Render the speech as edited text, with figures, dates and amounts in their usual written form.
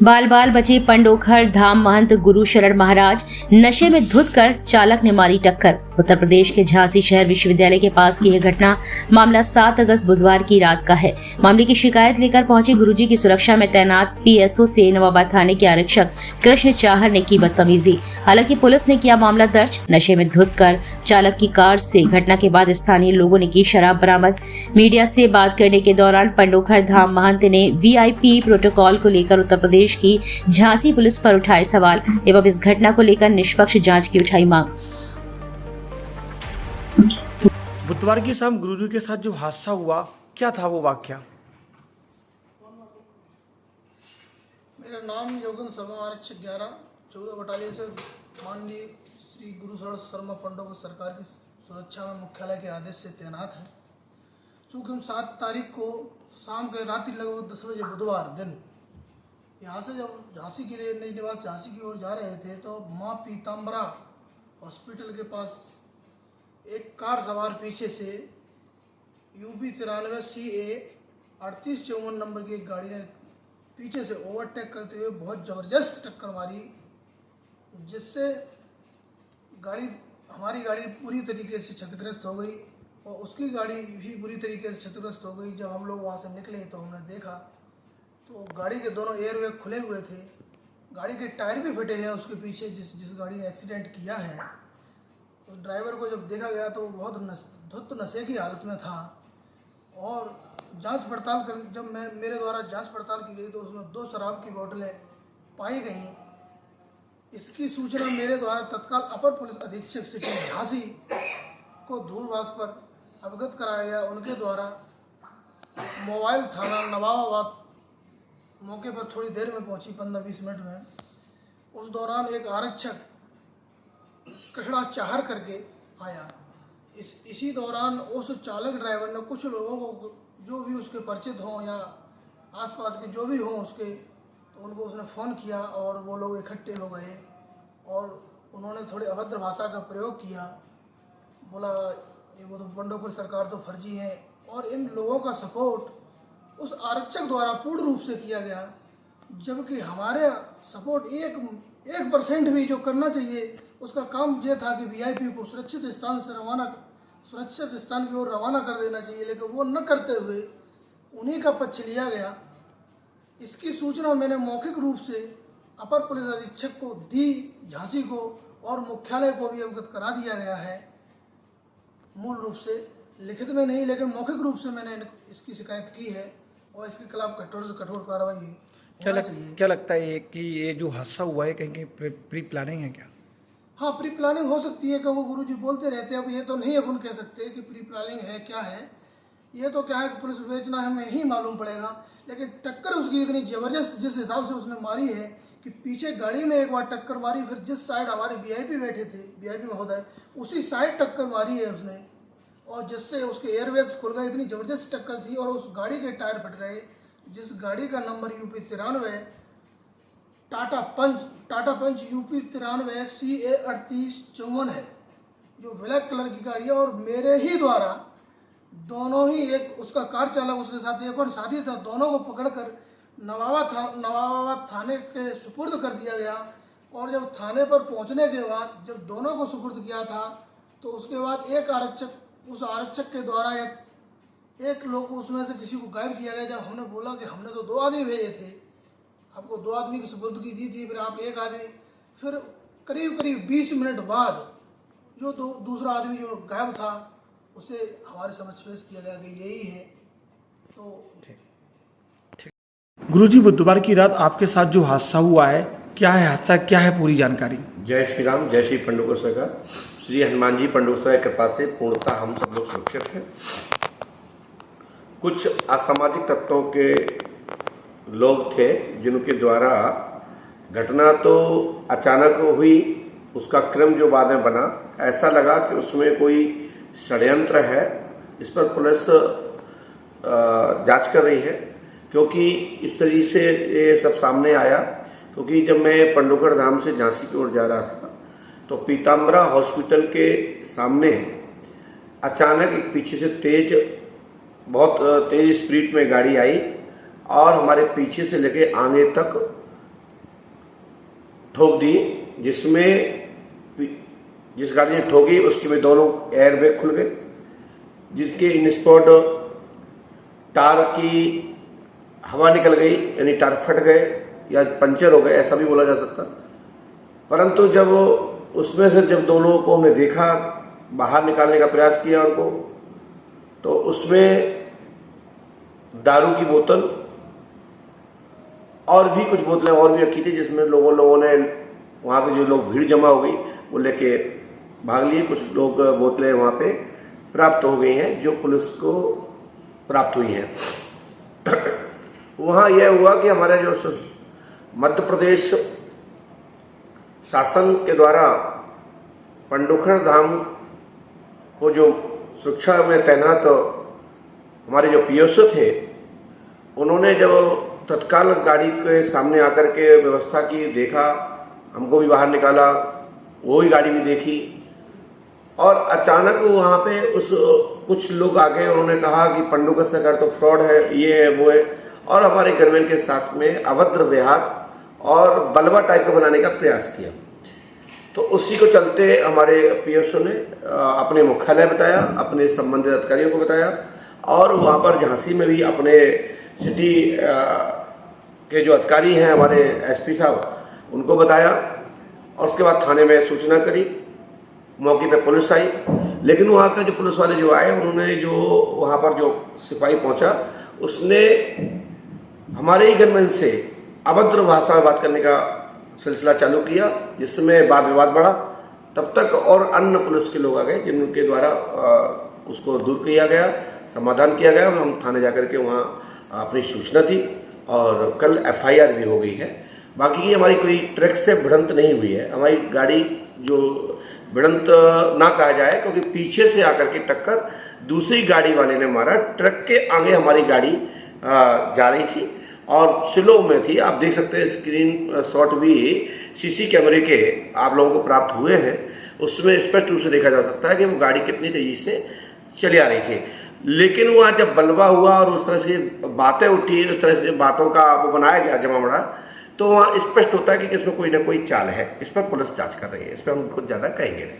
बाल बाल बचे पंडोखर धाम महंत गुरु शरण महाराज, नशे में धुत कर चालक ने मारी टक्कर। उत्तर प्रदेश के झांसी शहर विश्वविद्यालय के पास की यह घटना मामला 7 अगस्त बुधवार की रात का है। मामले की शिकायत लेकर पहुंचे गुरुजी की सुरक्षा में तैनात पीएसओ से नवाबाद थाने के आरक्षक कृष्ण चाहर ने की बदतमीजी। हालांकि पुलिस ने किया मामला दर्ज। नशे में धुत कर चालक की कार से घटना के बाद स्थानीय लोगों ने की शराब बरामद। मीडिया से बात करने के दौरान पंडोखर धाम महंत ने वीआईपी प्रोटोकॉल को लेकर उत्तर प्रदेश की झांसी पुलिस पर उठाए सवाल एवं इस घटना को लेकर निष्पक्ष जांच की उठाई मांग। बुधवार की शाम गुरुजी के साथ जो हादसा हुआ, क्या था वो वाकया? मेरा नाम योगन शर्मा, आरक्षक 11 14 बटालियन से माननीय श्री गुरु शर्मा पंडोखर सरकार की सुरक्षा में मुख्यालय के आदेश से तैनात है। चूँकि हम 7 तारीख को शाम के रात्रि लगभग 10 बजे बुधवार दिन यहाँ से जब झांसी के लिए नई निवास झांसी की ओर जा रहे थे, तो माँ पीताम्बरा हॉस्पिटल के पास एक कार सवार पीछे से यूपी 93 CA 3854 नंबर की एक गाड़ी ने पीछे से ओवरटेक करते हुए बहुत ज़बरदस्त टक्कर मारी, जिससे हमारी गाड़ी पूरी तरीके से क्षतिग्रस्त हो गई और उसकी गाड़ी भी बुरी तरीके से क्षतिग्रस्त हो गई। जब हम लोग वहाँ से निकले तो हमने देखा तो गाड़ी के दोनों एयरबैग खुले हुए थे, गाड़ी के टायर भी फटे हैं उसके पीछे, जिस गाड़ी ने एक्सीडेंट किया है। तो ड्राइवर को जब देखा गया तो वो बहुत धुत नशे की हालत में था और जांच पड़ताल कर जब मेरे द्वारा जांच पड़ताल की गई तो उसमें 2 शराब की बोतलें पाई गईं। इसकी सूचना मेरे द्वारा तत्काल अपर पुलिस अधीक्षक सिटी झांसी को दूरभाष पर अवगत कराया गया। उनके द्वारा मोबाइल थाना नवाबाद मौके पर थोड़ी देर में पहुंची, 15-20 मिनट में। उस दौरान एक आरक्षक कृष्णा चाहर करके आया। इसी दौरान उस चालक ड्राइवर ने कुछ लोगों को जो भी उसके परिचित हों या आसपास के जो भी हों उसके, तो उनको उसने फ़ोन किया और वो लोग इकट्ठे हो गए और उन्होंने थोड़ी अभद्र भाषा का प्रयोग किया। बोला ये वो तो पंडोखर सरकार तो फर्जी है, और इन लोगों का सपोर्ट उस आरक्षक द्वारा पूर्ण रूप से किया गया, जबकि हमारे सपोर्ट 1% भी जो करना चाहिए उसका काम ये था कि वीआईपी को सुरक्षित स्थान की ओर रवाना कर देना चाहिए, लेकिन वो न करते हुए उन्हीं का पक्ष लिया गया। इसकी सूचना मैंने मौखिक रूप से अपर पुलिस अधीक्षक को दी झांसी को, और मुख्यालय को भी अवगत करा दिया गया है। मूल रूप से लिखित में नहीं, लेकिन मौखिक रूप से मैंने इसकी शिकायत की है और इसके खिलाफ कठोर से कठोर कार्रवाई होना चाहिए। क्या लगता है कि ये जो हादसा हुआ है कहीं प्री प्लानिंग है क्या? हाँ, प्री प्लानिंग हो सकती है कि वो गुरुजी बोलते रहते हैं। अब ये तो नहीं अपन कह सकते कि प्री प्लानिंग है क्या है। ये तो क्या है कि पुलिस विवेचना हमें ही मालूम पड़ेगा, लेकिन टक्कर उसकी इतनी ज़बरदस्त जिस हिसाब से उसने मारी है कि पीछे गाड़ी में एक बार टक्कर मारी, फिर जिस साइड हमारे वीआईपी बैठे थे, वीआईपी महोदय, उसी साइड टक्कर मारी है उसने, और जिससे उसके एयरबैग्स खुल गए। इतनी ज़बरदस्त टक्कर थी और उस गाड़ी के टायर फट गए। जिस गाड़ी का नंबर यूपी 93 टाटा पंच यूपी 93 CA 3854 है, जो ब्लैक कलर की गाड़ी है। और मेरे ही द्वारा दोनों ही, एक उसका कार चालक, उसके साथ एक और साथी था, दोनों को पकड़कर नवाबाद थाने के सुपुर्द कर दिया गया। और जब थाने पर पहुंचने के बाद जब दोनों को सुपुर्द किया था, तो उसके बाद उस आरक्षक के द्वारा एक लोग को उसमें से किसी को गायब किया गया। जब हमने बोला कि हमने तो 2 आदमी भेजे थे, आपको 2 आदमी की सुपुर्दगी दी थी, फिर आप 1 आदमी, फिर करीब 20 मिनट बाद जो दूसरा आदमी जो गायब था उसे हमारे समक्ष पेश किया गया कि यही है। तो ठीक। गुरुजी, बुधवार की रात आपके साथ जो हादसा हुआ है, क्या है हादसा, क्या है पूरी जानकारी? जय श्री राम, जय श्री पंडोखर सरकार। श्री हनुमान जी पंडोखर सरकार की कृपा से पूर्णतः हम सब लोग सुरक्षित हैं। कुछ असामाजिक तत्वों के लोग थे जिनके द्वारा घटना तो अचानक हुई, उसका क्रम जो बाद में बना, ऐसा लगा कि उसमें कोई षड्यंत्र है। इस पर पुलिस जांच कर रही है, क्योंकि इस तरीके से ये सब सामने आया। क्योंकि जब मैं पंडोखर धाम से झांसी की ओर जा रहा था तो पीताम्बरा हॉस्पिटल के सामने अचानक एक पीछे से बहुत तेज स्पीड में गाड़ी आई और हमारे पीछे से लेके आगे तक ठोक दी, जिसमें जिस गाड़ी ने ठोकी उसके में दोनों एयर बैग खुल गए, जिसके इन स्पॉट टायर की हवा निकल गई, यानी टायर फट गए या पंचर हो गए, ऐसा भी बोला जा सकता। परंतु जब उसमें से जब दोनों को हमने देखा, बाहर निकालने का प्रयास किया उनको, तो उसमें दारू की बोतल और भी कुछ बोतलें और भी रखी थी, जिसमें लोगों ने वहाँ के जो लोग भीड़ जमा हो गई वो लेके भाग लिए। कुछ लोग बोतलें वहाँ पे प्राप्त हो गई हैं जो पुलिस को प्राप्त हुई हैं। वहाँ यह हुआ कि हमारे जो मध्य प्रदेश शासन के द्वारा पंडोखर धाम को जो सुरक्षा में तैनात हमारे जो पीएसओ थे, उन्होंने जब तत्काल गाड़ी के सामने आकर के व्यवस्था की, देखा, हमको भी बाहर निकाला, वो ही गाड़ी भी देखी, और अचानक वहाँ पे कुछ लोग आ गए। उन्होंने कहा कि पंडोखर सरकार तो फ्रॉड है, ये है वो है, और हमारे गवर्नमेंट के साथ में अभद्र व्यवहार और बलवा टाइप का बनाने का प्रयास किया। तो उसी को चलते हमारे पीएसओ ने अपने मुख्यालय बताया, अपने संबंधित अधिकारियों को बताया, और वहाँ पर झांसी में भी अपने सिटी के जो अधिकारी हैं हमारे एसपी साहब, उनको बताया, और उसके बाद थाने में सूचना करी। मौके पे पुलिस आई, लेकिन वहाँ का जो पुलिस वाले जो आए, उन्होंने जो वहाँ पर जो सिपाही पहुँचा, उसने हमारे ही गनमैन से अभद्र भाषा में बात करने का सिलसिला चालू किया, जिसमें वाद विवाद बढ़ा। तब तक और अन्य पुलिस के लोग आ गए, जिनके द्वारा उसको दूर किया गया, समाधान किया गया, और हम थाने जाकर के वहाँ अपनी सूचना दी, और कल एफआईआर भी हो गई है। बाकी की हमारी कोई ट्रक से भिड़ंत नहीं हुई है। हमारी गाड़ी जो भिड़ंत ना कहा जाए, क्योंकि पीछे से आकर के टक्कर दूसरी गाड़ी वाले ने मारा। ट्रक के आगे हमारी गाड़ी जा रही थी और स्लो में थी। आप देख सकते हैं, स्क्रीन शॉट भी सीसी कैमरे के आप लोगों को प्राप्त हुए हैं, उसमें स्पष्ट रूप से देखा जा सकता है कि वो गाड़ी कितनी तेजी से चली आ रही थी। लेकिन वहाँ जब बलवा हुआ और उस तरह से बातें उठी, उस तरह से बातों का वो बनाया गया जमावड़ा, तो वहाँ स्पष्ट होता है कि इसमें कोई ना कोई चाल है। इस पर पुलिस जांच कर रही है, इस पर हम कुछ ज़्यादा कहेंगे नहीं।